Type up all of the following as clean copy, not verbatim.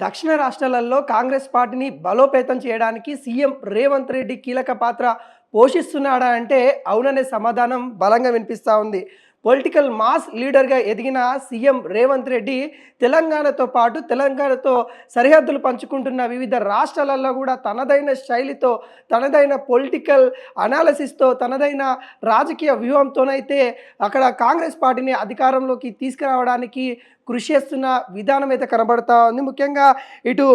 దక్షిణ రాష్ట్రాలలో కాంగ్రెస్ పార్టీని బలోపేతం చేయడానికి సీఎం రేవంత్ రెడ్డి కీలక పాత్ర పోషిస్తున్నాడా అంటే అవుననే సమాధానం బలంగా వినిపిస్తూ ఉంది. పొలిటికల్ మాస్ లీడర్గా ఎదిగిన సీఎం రేవంత్ రెడ్డి తెలంగాణతో పాటు తెలంగాణతో సరిహద్దులు పంచుకుంటున్న వివిధ రాష్ట్రాలలో కూడా తనదైన శైలితో, తనదైన పొలిటికల్ అనాలసిస్తో, తనదైన రాజకీయ వ్యూహంతోనైతే అక్కడ కాంగ్రెస్ పార్టీని అధికారంలోకి తీసుకురావడానికి కృషి చేస్తున్న విధానం అయితే కనబడతా ఉంది. ముఖ్యంగా ఇటు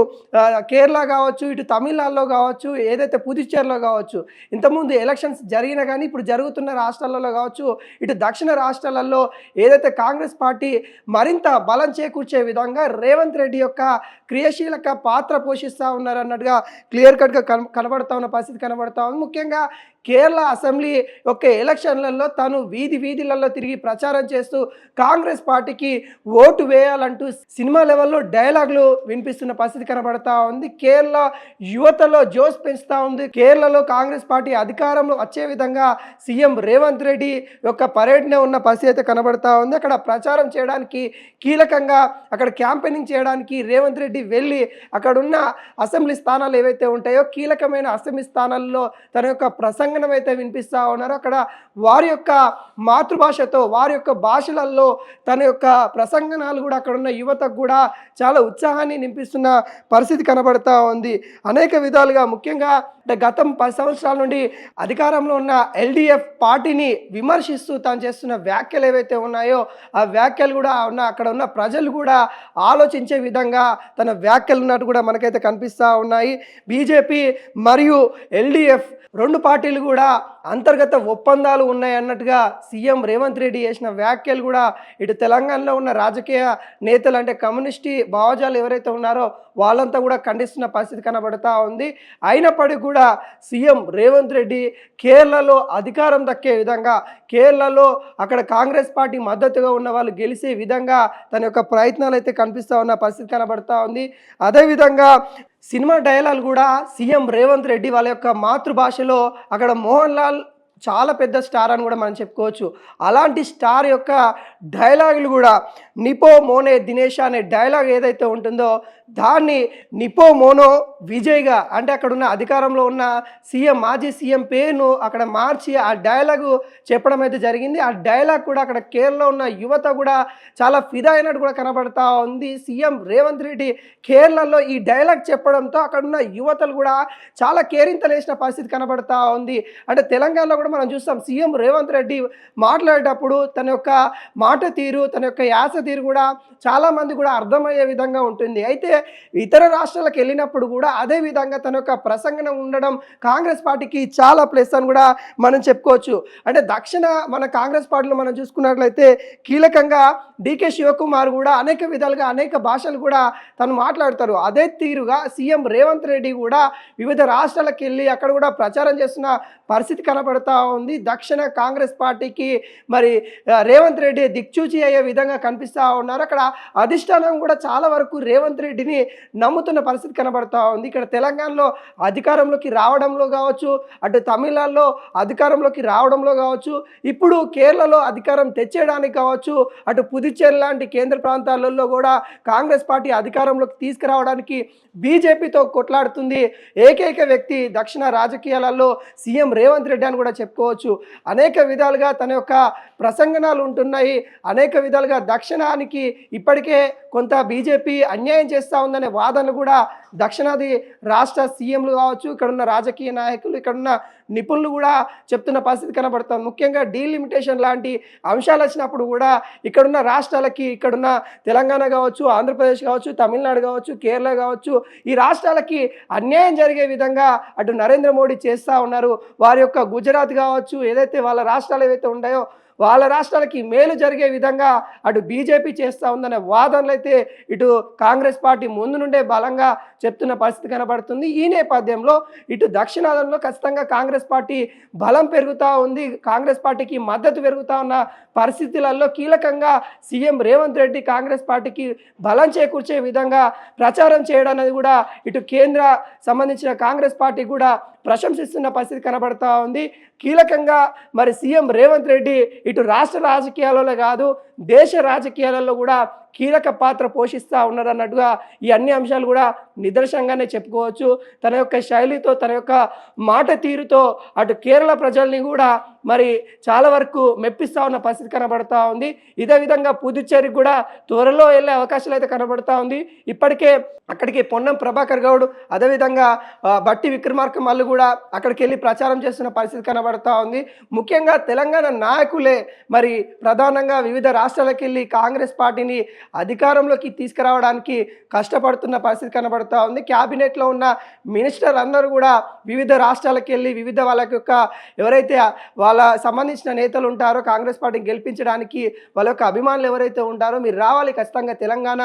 కేరళ కావచ్చు, ఇటు తమిళనాడులో కావచ్చు, ఏదైతే పుదుచ్చేరిలో కావచ్చు, ఇంతకుముందు ఎలక్షన్స్ జరిగినా కానీ ఇప్పుడు జరుగుతున్న రాష్ట్రాలలో కావచ్చు, ఇటు దక్షిణ రాష్ట్రాలలో ఏదైతే కాంగ్రెస్ పార్టీ మరింత బలం చేకూర్చే విధంగా రేవంత్ రెడ్డి యొక్క క్రియాశీలక పాత్ర పోషిస్తూ ఉన్నారు అన్నట్టుగా క్లియర్ కట్గా కనబడతా ఉన్న పరిస్థితి కనబడతా ఉంది. ముఖ్యంగా కేరళ అసెంబ్లీ యొక్క ఎలక్షన్లలో తను వీధులలో తిరిగి ప్రచారం చేస్తూ కాంగ్రెస్ పార్టీకి ఓటు వేయాలంటూ సినిమా లెవెల్లో డైలాగులు వినిపిస్తున్న పరిస్థితి కనబడతా ఉంది. కేరళ యువతలో జోష్ పెంచుతూ ఉంది. కేరళలో కాంగ్రెస్ పార్టీ అధికారంలో వచ్చే విధంగా సీఎం రేవంత్ రెడ్డి యొక్క పర్యటన ఉన్న పరిస్థితి అయితే కనబడతా ఉంది. అక్కడ ప్రచారం చేయడానికి కీలకంగా అక్కడ క్యాంపెయినింగ్ చేయడానికి రేవంత్ రెడ్డి వెళ్ళి అక్కడున్న అసెంబ్లీ స్థానాలు ఏవైతే ఉంటాయో కీలకమైన అసెంబ్లీ స్థానాల్లో తన యొక్క ప్రసంగం అయితే వినిపిస్తూ ఉన్నారు. అక్కడ వారి యొక్క మాతృభాషతో, వారి యొక్క భాషలలో తన యొక్క ప్రసంగనాలు కూడా అక్కడ ఉన్న యువతకు కూడా చాలా ఉత్సాహాన్ని నింపిస్తున్న పరిస్థితి కనబడతా ఉంది. అనేక విధాలుగా ముఖ్యంగా గతం 10 సంవత్సరాల నుండి అధికారంలో ఉన్న ఎల్డీఎఫ్ పార్టీని విమర్శిస్తూ తాను చేస్తున్న వ్యాఖ్యలు ఏవైతే ఉన్నాయో ఆ వ్యాఖ్యలు కూడా అక్కడ ఉన్న ప్రజలు కూడా ఆలోచించే విధంగా తన వ్యాఖ్యలు ఉన్నట్టు కూడా మనకైతే కనిపిస్తూ ఉన్నాయి. బీజేపీ మరియు ఎల్డీఎఫ్ రెండు పార్టీలు కూడా అంతర్గత ఒప్పందాలు ఉన్నాయి అన్నట్టుగా సీఎం రేవంత్ రెడ్డి చేసిన వ్యాఖ్యలు కూడా ఇటు తెలంగాణలో ఉన్న రాజకీయ నేతలు అంటే కమ్యూనిస్టు భావజాలు ఎవరైతే ఉన్నారో వాళ్ళంతా కూడా ఖండిస్తున్న పరిస్థితి కనబడతా ఉంది. అయినప్పటికీ కూడా సీఎం రేవంత్ రెడ్డి కేరళలో అధికారం దక్కే విధంగా, కేరళలో అక్కడ కాంగ్రెస్ పార్టీ మద్దతుగా ఉన్న వాళ్ళు గెలిచే విధంగా తన యొక్క ప్రయత్నాలు అయితే కనిపిస్తూ ఉన్న పరిస్థితి కనబడతా ఉంది. అదేవిధంగా సినిమా డైలాగ్ కూడా సీఎం రేవంత్ రెడ్డి వాళ్ళ యొక్క మాతృభాషలో అక్కడ మోహన్ లాల్ చాలా పెద్ద స్టార్ అని కూడా మనం చెప్పుకోవచ్చు. అలాంటి స్టార్ యొక్క డైలాగులు కూడా నిపో మోనే దినేష్ అనే డైలాగ్ ఏదైతే ఉంటుందో దాన్ని నిపో మోనో విజయ్గా, అంటే అక్కడ ఉన్న అధికారంలో ఉన్న మాజీ సీఎం పేరును అక్కడ మార్చి ఆ డైలాగు చెప్పడం అయితే జరిగింది. ఆ డైలాగ్ కూడా అక్కడ కేరళలో ఉన్న యువత కూడా చాలా ఫిదా అయినట్టు కూడా కనబడతా ఉంది. సీఎం రేవంత్ రెడ్డి కేరళలో ఈ డైలాగ్ చెప్పడంతో అక్కడ ఉన్న యువతలు కూడా చాలా కేరింతలేసిన పరిస్థితి కనబడతా ఉంది. అంటే తెలంగాణలో కూడా మనం చూస్తాం సీఎం రేవంత్ రెడ్డి మాట్లాడేటప్పుడు తన యొక్క మాట తీరు, తన యొక్క యాస తీరు కూడా చాలామంది కూడా అర్థమయ్యే విధంగా ఉంటుంది. అయితే ఇతర రాష్ట్రాలకు వెళ్ళినప్పుడు కూడా అదే విధంగా తన యొక్క ప్రసంగన ఉండడం కాంగ్రెస్ పార్టీకి చాలా ప్లస్ అని కూడా మనం చెప్పుకోవచ్చు. అంటే దక్షిణ మన కాంగ్రెస్ పార్టీలో మనం చూసుకున్నట్లయితే కీలకంగా డీకే శివకుమార్ కూడా అనేక విధాలుగా అనేక భాషలు కూడా తను మాట్లాడతారు. అదే తీరుగా సీఎం రేవంత్ రెడ్డి కూడా వివిధ రాష్ట్రాలకు వెళ్ళి అక్కడ కూడా ప్రచారం చేస్తున్న పరిస్థితి కనబడతా ఉంది. దక్షిణ కాంగ్రెస్ పార్టీకి మరి రేవంత్ రెడ్డి దిక్చూచి అయ్యే విధంగా కనిపిస్తూ ఉన్నారు. అక్కడ అధిష్టానం కూడా చాలా వరకు రేవంత్ రెడ్డిని నమ్ముతున్న పరిస్థితి కనబడతా ఉంది. ఇక్కడ తెలంగాణలో అధికారంలోకి రావడంలో కావచ్చు, అటు తమిళనాడులో అధికారంలోకి రావడంలో కావచ్చు, ఇప్పుడు కేరళలో అధికారం తెచ్చేయడానికి కావచ్చు, అటు పుదుచ్చేరి లాంటి కేంద్ర ప్రాంతాలలో కూడా కాంగ్రెస్ పార్టీ అధికారంలోకి తీసుకురావడానికి బీజేపీతో కొట్లాడుతుంది ఏకైక వ్యక్తి దక్షిణ రాజకీయాలలో సీఎం రేవంత్ రెడ్డి అని కూడా చెప్పుకోవచ్చు. అనేక విధాలుగా తన యొక్క ప్రసంగనాలు ఉంటున్నాయి. అనేక విధాలుగా దక్షిణానికి ఇప్పటికే కొంత బీజేపీ అన్యాయం చేస్తూ ఉందనే వాదనలు కూడా దక్షిణాది రాష్ట్ర సీఎంలు కావచ్చు, ఇక్కడున్న రాజకీయ నాయకులు, ఇక్కడున్న నిపుణులు కూడా చెప్తున్న పరిస్థితి కనబడుతుంది. ముఖ్యంగా డీలిమిటేషన్ లాంటి అంశాలు వచ్చినప్పుడు కూడా ఇక్కడున్న రాష్ట్రాలకి, ఇక్కడున్న తెలంగాణ కావచ్చు, ఆంధ్రప్రదేశ్ కావచ్చు, తమిళనాడు కావచ్చు, కేరళ కావచ్చు, ఈ రాష్ట్రాలకి అన్యాయం జరిగే విధంగా అటు నరేంద్ర మోడీ చేస్తూ ఉన్నారు. వారి యొక్క గుజరాత్ కావచ్చు, ఏదైతే వాళ్ళ రాష్ట్రాలు ఏవైతే ఉన్నాయో వాళ్ళ రాష్ట్రాలకి మేలు జరిగే విధంగా అటు బీజేపీ చేస్తూ ఉందనే వాదనలు అయితే ఇటు కాంగ్రెస్ పార్టీ ముందు నుండే బలంగా చెప్తున్న పరిస్థితి కనబడుతుంది. ఈ నేపథ్యంలో ఇటు దక్షిణాదంలో ఖచ్చితంగా కాంగ్రెస్ పార్టీ బలం పెరుగుతూ ఉంది. కాంగ్రెస్ పార్టీకి మద్దతు పెరుగుతూ ఉన్న పరిస్థితులలో కీలకంగా సీఎం రేవంత్ రెడ్డి కాంగ్రెస్ పార్టీకి బలం చేకూర్చే విధంగా ప్రచారం చేయడం అనేది కూడా ఇటు కేంద్ర సంబంధించిన కాంగ్రెస్ పార్టీ కూడా ప్రశంసిస్తున్న పరిస్థితి కనబడతా ఉంది. కీలకంగా మరి సీఎం రేవంత్ రెడ్డి ఇటు రాష్ట్ర రాజకీయాలలో కాదు దేశ రాజకీయాలలో కూడా కీలక పాత్ర పోషిస్తూ ఉన్నారు అన్నట్టుగా ఈ అన్ని అంశాలు కూడా నిదర్శనంగానే చెప్పుకోవచ్చు. తన యొక్క శైలితో, తన యొక్క మాట తీరుతో అటు కేరళ ప్రజల్ని కూడా మరి చాలా వరకు మెప్పిస్తూ ఉన్న పరిస్థితి కనబడతా ఉంది. ఇదే విధంగా పుదుచ్చేరికి కూడా త్వరలో వెళ్ళే అవకాశాలు అయితే కనబడతా ఉంది. ఇప్పటికే అక్కడికి పొన్నం ప్రభాకర్ గౌడ్, అదేవిధంగా బట్టి విక్రమార్క మల్లు కూడా అక్కడికి వెళ్ళి ప్రచారం చేస్తున్న పరిస్థితి కనబడతా ఉంది. ముఖ్యంగా తెలంగాణ నాయకులే మరి ప్రధానంగా వివిధ రాష్ట్రాలకు వెళ్ళి కాంగ్రెస్ పార్టీని అధికారంలోకి తీసుకురావడానికి కష్టపడుతున్న పరిస్థితి కనబడతా ఉంది. క్యాబినెట్లో ఉన్న మినిస్టర్ అందరూ కూడా వివిధ రాష్ట్రాలకు వెళ్ళి వివిధ వాళ్ళ యొక్క ఎవరైతే వాళ్ళ సంబంధించిన నేతలు ఉంటారో కాంగ్రెస్ పార్టీని గెలిపించడానికి వాళ్ళ యొక్క అభిమానులు ఎవరైతే ఉంటారో మీరు రావాలి, ఖచ్చితంగా తెలంగాణ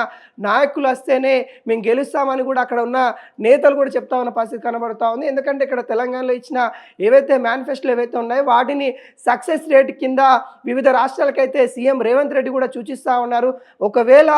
నాయకులు వస్తేనే మేము గెలుస్తామని కూడా అక్కడ ఉన్న నేతలు కూడా చెప్తా ఉన్న పరిస్థితి కనబడతా ఉంది. ఎందుకంటే ఇక్కడ తెలంగాణలో ఇచ్చిన ఏవైతే మేనిఫెస్టోలు ఏవైతే ఉన్నాయో వాటిని సక్సెస్ రేట్ కింద వివిధ రాష్ట్రాలకైతే సీఎం రేవంత్ రెడ్డి కూడా సూచిస్తూ ఉన్నారు. ఒకవేళ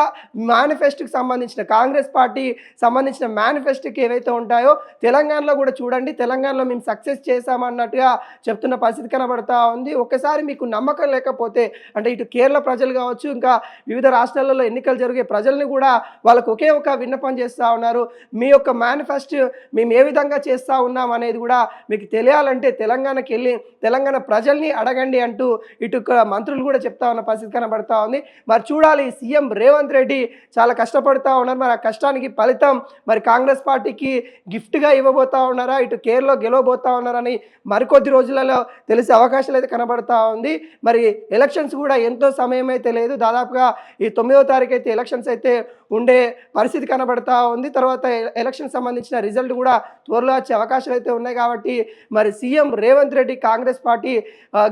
మేనిఫెస్టోకి సంబంధించిన కాంగ్రెస్ పార్టీ సంబంధించిన మేనిఫెస్టోకి ఏవైతే ఉంటాయో తెలంగాణలో కూడా చూడండి, తెలంగాణలో మేము సక్సెస్ చేశామన్నట్టుగా చెప్తున్న పరిస్థితి కనబడుతూ ఉంది. ఒకసారి మీకు నమ్మకం లేకపోతే అంటే ఇటు కేరళ ప్రజలు కావచ్చు, ఇంకా వివిధ రాష్ట్రాలలో ఎన్నికలు జరిగే ప్రజల్ని కూడా వాళ్ళకు ఒకే ఒక విన్నపం చేస్తూ ఉన్నారు. మీ యొక్క మేనిఫెస్టో మేము ఏ విధంగా చేస్తూ ఉన్నాం అనేది కూడా మీకు తెలియాలంటే తెలంగాణకి వెళ్ళి తెలంగాణ ప్రజల్ని అడగండి అంటూ ఇటు మంత్రులు కూడా చెప్తా ఉన్న పరిస్థితి కనబడతా ఉంది. మరి చూడాలి, సీఎం రేవంత్ రెడ్డి చాలా కష్టపడుతూ ఉన్నారు. మరి ఆ కష్టానికి ఫలితం మరి కాంగ్రెస్ పార్టీకి గిఫ్ట్గా ఇవ్వబోతా ఉన్నారా, ఇటు కేరళలో గెలవబోతా ఉన్నారని మరికొద్ది రోజులలో తెలిసే అవకాశాలు అయితే కనబడతా ఉంది. మరి ఎలక్షన్స్ కూడా ఎంతో సమయం అయితే లేదు, దాదాపుగా ఈ 9వ తారీఖు అయితే ఎలక్షన్స్ అయితే ఉండే పరిస్థితి కనబడతా ఉంది. తర్వాత ఎలక్షన్ సంబంధించిన రిజల్ట్ కూడా త్వరలో వచ్చే అవకాశాలు అయితే ఉన్నాయి. కాబట్టి మరి సీఎం రేవంత్ రెడ్డి కాంగ్రెస్ పార్టీ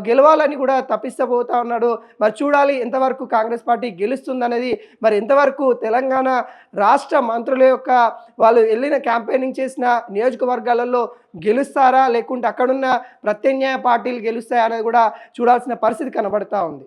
గెలవాలని కూడా తప్పిస్తబోతా ఉన్నాడు. మరి చూడాలి ఎంతవరకు కాంగ్రెస్ పార్టీ గెలుస్తుందనేది, మరి ఎంతవరకు తెలంగాణ రాష్ట్ర మంత్రుల యొక్క వాళ్ళు వెళ్ళిన క్యాంపెయినింగ్ చేసిన నియోజకవర్గాలలో గెలుస్తారా, లేకుంటే అక్కడున్న ప్రత్యామ్నాయ పార్టీలు గెలుస్తాయా అనేది కూడా చూడాల్సిన పరిస్థితి కనబడతా ఉంది.